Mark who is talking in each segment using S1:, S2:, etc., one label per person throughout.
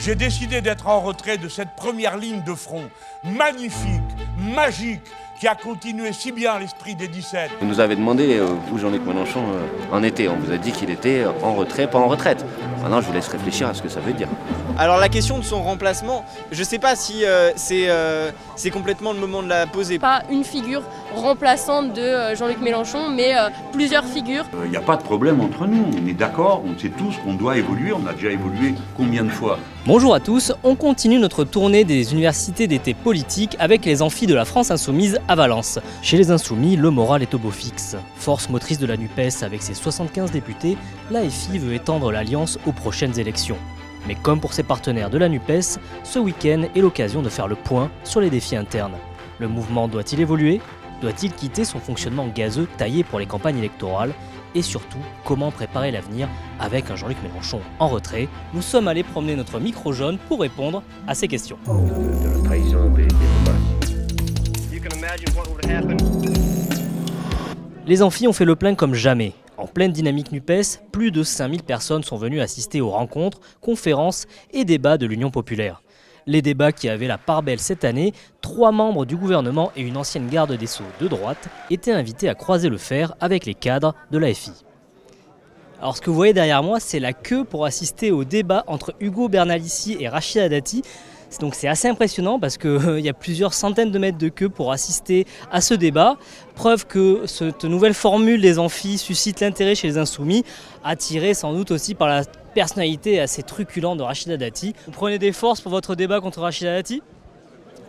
S1: J'ai décidé d'être en retrait de cette première ligne de front, magnifique, magique, qui a continué si bien à l'esprit des 17.
S2: Vous nous avez demandé, vous Jean-Luc Mélenchon, en été, on vous a dit qu'il était en retrait, pas en retraite. Maintenant je vous laisse réfléchir à ce que ça veut dire.
S3: Alors la question de son remplacement, je sais pas si c'est complètement le moment de la poser.
S4: Pas une figure remplaçante de Jean-Luc Mélenchon, mais plusieurs figures.
S5: Il n'y a pas de problème entre nous, on est d'accord, on sait tous qu'on doit évoluer, on a déjà évolué combien de fois?
S6: Bonjour à tous, on continue notre tournée des universités d'été politiques avec les amphis de la France Insoumise à Valence. Chez les Insoumis, le moral est au beau fixe. Force motrice de la NUPES avec ses 75 députés, l'AFI veut étendre l'alliance aux prochaines élections. Mais comme pour ses partenaires de la NUPES, ce week-end est l'occasion de faire le point sur les défis internes. Le mouvement doit-il évoluer? Doit-il quitter son fonctionnement gazeux taillé pour les campagnes électorales? Et surtout, comment préparer l'avenir avec un Jean-Luc Mélenchon en retrait? Nous sommes allés promener notre micro jaune pour répondre à ces questions.
S2: De la trahison des combats.
S6: Les amphis ont fait le plein comme jamais. En pleine dynamique NUPES, plus de 5000 personnes sont venues assister aux rencontres, conférences et débats de l'Union populaire. Les débats qui avaient la part belle cette année, 3 membres du gouvernement et une ancienne garde des Sceaux de droite étaient invités à croiser le fer avec les cadres de l'AFI. Alors ce que vous voyez derrière moi, c'est la queue pour assister au débat entre Ugo Bernalicis et Rachida Dati. Donc c'est assez impressionnant parce qu'il y a plusieurs centaines de mètres de queue pour assister à ce débat. Preuve que cette nouvelle formule des amphis suscite l'intérêt chez les Insoumis, attiré sans doute aussi par la personnalité assez truculente de Rachida Dati. Vous prenez des forces pour votre débat contre Rachida Dati?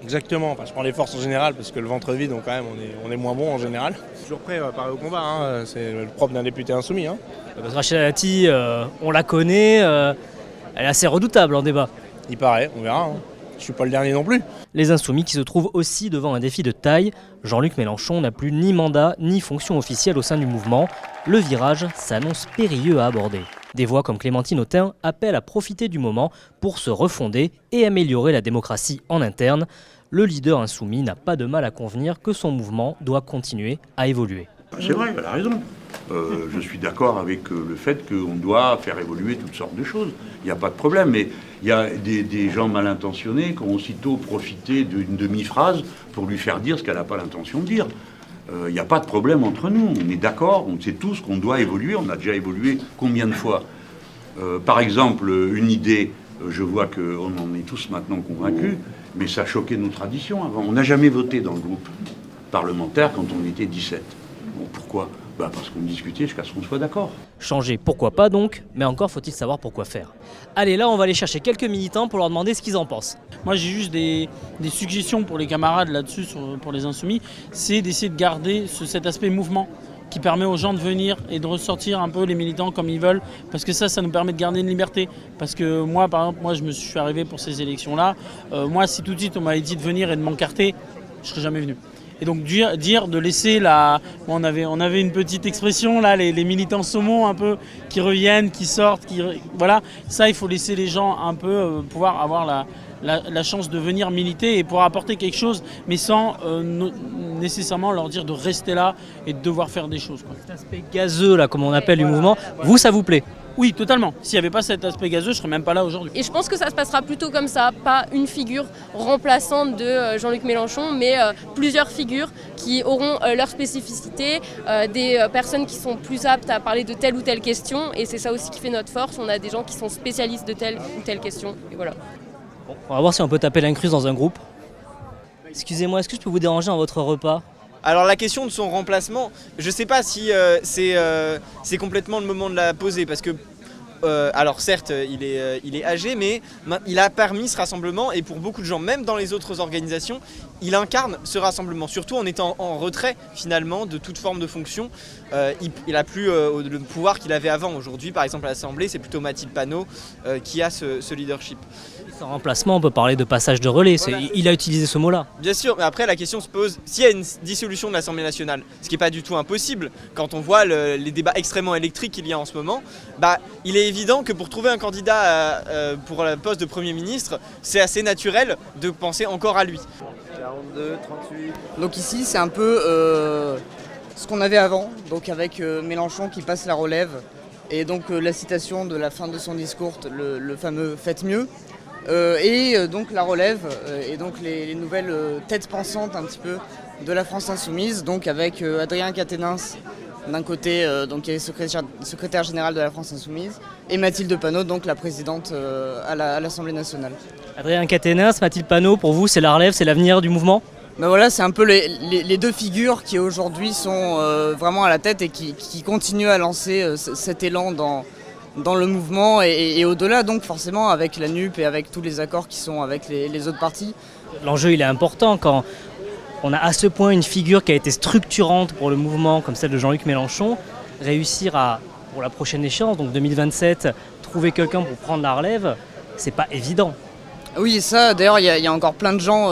S7: Exactement, enfin, je prends les forces en général parce que le ventre vide, donc quand même on est moins bon en général. Toujours prêt à parer au combat, hein. C'est le propre d'un député insoumis. Hein.
S6: Parce que Rachida Dati, on la connaît, elle est assez redoutable en débat.
S7: Il paraît, on verra. Hein. Je suis pas le dernier non plus.
S6: Les Insoumis qui se trouvent aussi devant un défi de taille. Jean-Luc Mélenchon n'a plus ni mandat ni fonction officielle au sein du mouvement. Le virage s'annonce périlleux à aborder. Des voix comme Clémentine Autain appellent à profiter du moment pour se refonder et améliorer la démocratie en interne. Le leader insoumis n'a pas de mal à convenir que son mouvement doit continuer à évoluer.
S5: C'est vrai, elle a raison. Je suis d'accord avec le fait qu'on doit faire évoluer toutes sortes de choses. Il n'y a pas de problème, mais il y a des gens mal intentionnés qui ont aussitôt profité d'une demi-phrase pour lui faire dire ce qu'elle n'a pas l'intention de dire. Il n'y a pas de problème entre nous, on est d'accord, on sait tous qu'on doit évoluer, on a déjà évolué combien de fois. Par exemple, une idée, je vois qu'on en est tous maintenant convaincus, mais ça choquait nos traditions avant. On n'a jamais voté dans le groupe parlementaire quand on était 17. Bon, pourquoi? Parce qu'on discutait jusqu'à ce qu'on soit d'accord.
S6: Changer, pourquoi pas donc, mais encore faut-il savoir pourquoi faire. Allez, là on va aller chercher quelques militants pour leur demander ce qu'ils en pensent.
S8: Moi j'ai juste des suggestions pour les camarades là-dessus, pour les Insoumis, c'est d'essayer de garder cet aspect mouvement qui permet aux gens de venir et de ressortir un peu les militants comme ils veulent, parce que ça nous permet de garder une liberté. Parce que moi, par exemple, je me suis arrivé pour ces élections-là, moi si tout de suite on m'avait dit de venir et de m'encarter, je serais jamais venu. Et donc dire de laisser on avait une petite expression là, les militants saumon un peu qui reviennent, qui sortent, voilà, ça il faut laisser les gens un peu pouvoir avoir la chance de venir militer et pouvoir apporter quelque chose, mais sans nécessairement leur dire de rester là et de devoir faire des choses. Quoi.
S6: Cet aspect gazeux là, comme on appelle du mouvement, vous ça vous plaît?
S8: Oui, totalement. S'il n'y avait pas cet aspect gazeux, je ne serais même pas là aujourd'hui.
S4: Et je pense que ça se passera plutôt comme ça, pas une figure remplaçante de Jean-Luc Mélenchon, mais plusieurs figures qui auront leur spécificité, des personnes qui sont plus aptes à parler de telle ou telle question, et c'est ça aussi qui fait notre force. On a des gens qui sont spécialistes de telle ou telle question, et voilà.
S6: Bon, on va voir si on peut taper l'incruste dans un groupe. Excusez-moi, est-ce que je peux vous déranger dans votre repas?
S3: Alors la question de son remplacement, je sais pas si c'est complètement le moment de la poser parce que alors certes il est âgé, mais il a permis ce rassemblement et pour beaucoup de gens, même dans les autres organisations, il incarne ce rassemblement, surtout en étant en retrait finalement de toute forme de fonction. Il n'a plus le pouvoir qu'il avait avant. Aujourd'hui par exemple à l'Assemblée, c'est plutôt Mathilde Panot qui a ce leadership.
S6: Son remplacement, on peut parler de passage de relais, voilà. Il a utilisé ce mot-là.
S3: Bien sûr, mais après la question se pose, s'il y a une dissolution de l'Assemblée nationale, ce qui n'est pas du tout impossible, quand on voit les débats extrêmement électriques qu'il y a en ce moment, il est évident que pour trouver un candidat pour le poste de Premier ministre, c'est assez naturel de penser encore à lui.
S9: 42, 38... Donc ici c'est un peu ce qu'on avait avant, donc avec Mélenchon qui passe la relève, et donc la citation de la fin de son discours, le fameux « faites mieux ». donc la relève et donc les nouvelles têtes pensantes un petit peu de la France Insoumise, donc avec Adrien Quatennens d'un côté, donc qui est secrétaire général de la France Insoumise, et Mathilde Panot, donc la présidente à l'Assemblée nationale.
S6: Adrien Quatennens, Mathilde Panot, pour vous c'est la relève, c'est l'avenir du mouvement ?
S9: Ben voilà, c'est un peu les deux figures qui aujourd'hui sont vraiment à la tête et qui continuent à lancer cet élan dans le mouvement et au-delà, donc forcément avec la NUP et avec tous les accords qui sont avec les autres partis.
S6: L'enjeu il est important quand on a à ce point une figure qui a été structurante pour le mouvement comme celle de Jean-Luc Mélenchon, réussir à, pour la prochaine échéance, donc 2027, trouver quelqu'un pour prendre la relève, c'est pas évident.
S9: Oui, ça d'ailleurs il y a encore plein de gens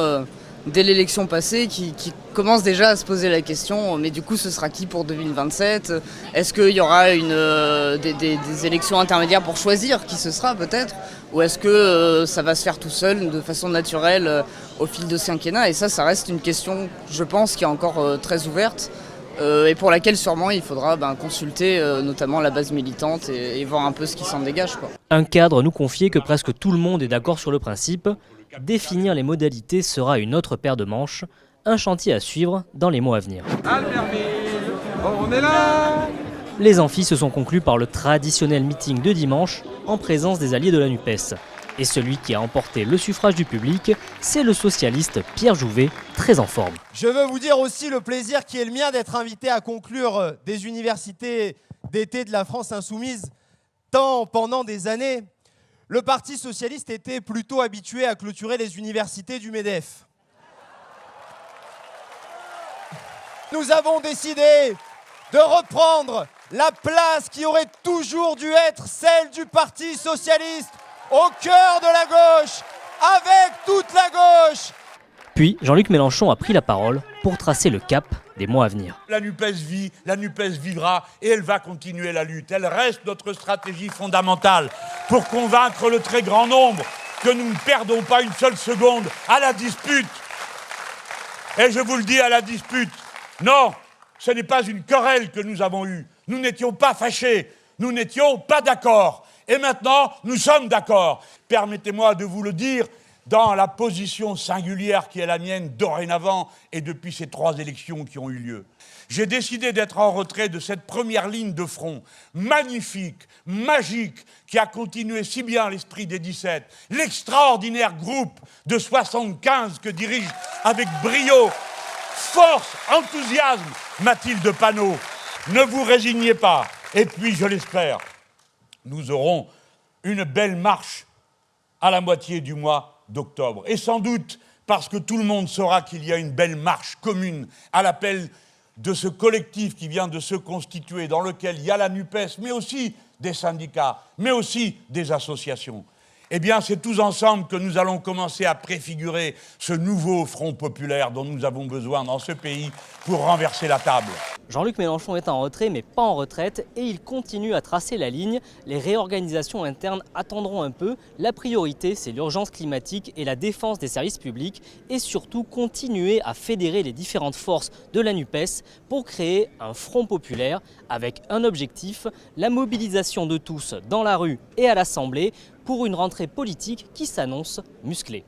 S9: dès l'élection passée qui commencent déjà à se poser la question, mais du coup ce sera qui pour 2027 ? Est-ce qu'il y aura des élections intermédiaires pour choisir qui ce sera peut-être ? Ou est-ce que ça va se faire tout seul, de façon naturelle, au fil de ce quinquennat ? Et ça reste une question, je pense, qui est encore très ouverte et pour laquelle sûrement il faudra consulter notamment la base militante et voir un peu ce qui s'en dégage, quoi. Un
S6: cadre nous confiait que presque tout le monde est d'accord sur le principe. Définir les modalités sera une autre paire de manches, un chantier à suivre dans les mois à venir.
S10: On est là.
S6: Les amphis se sont conclus par le traditionnel meeting de dimanche en présence des alliés de la NUPES. Et celui qui a emporté le suffrage du public, c'est le socialiste Pierre Jouvet, très en forme.
S10: Je veux vous dire aussi le plaisir qui est le mien d'être invité à conclure des universités d'été de la France Insoumise, tant pendant des années, le Parti socialiste était plutôt habitué à clôturer les universités du MEDEF. Nous avons décidé de reprendre la place qui aurait toujours dû être celle du Parti socialiste, au cœur de la gauche, avec toute la gauche.
S6: Puis Jean-Luc Mélenchon a pris la parole pour tracer le cap des mois à venir.
S1: La NUPES vit, la NUPES vivra et elle va continuer la lutte. Elle reste notre stratégie fondamentale pour convaincre le très grand nombre que nous ne perdons pas une seule seconde à la dispute. Et je vous le dis, à la dispute, non, ce n'est pas une querelle que nous avons eue. Nous n'étions pas fâchés, nous n'étions pas d'accord. Et maintenant, nous sommes d'accord. Permettez-moi de vous le dire, dans la position singulière qui est la mienne dorénavant et depuis ces 3 élections qui ont eu lieu. J'ai décidé d'être en retrait de cette première ligne de front, magnifique, magique, qui a continué si bien l'esprit des 17, l'extraordinaire groupe de 75 que dirige avec brio, force, enthousiasme, Mathilde Panot. Ne vous résignez pas. Et puis, je l'espère, nous aurons une belle marche à la moitié du mois d'octobre. Et sans doute parce que tout le monde saura qu'il y a une belle marche commune à l'appel de ce collectif qui vient de se constituer, dans lequel il y a la NUPES, mais aussi des syndicats, mais aussi des associations. Eh bien, c'est tous ensemble que nous allons commencer à préfigurer ce nouveau front populaire dont nous avons besoin dans ce pays pour renverser la table.
S6: Jean-Luc Mélenchon est en retrait, mais pas en retraite, et il continue à tracer la ligne. Les réorganisations internes attendront un peu. La priorité, c'est l'urgence climatique et la défense des services publics, et surtout continuer à fédérer les différentes forces de la NUPES pour créer un front populaire avec un objectif, la mobilisation de tous dans la rue et à l'Assemblée pour une rentrée politique qui s'annonce musclée.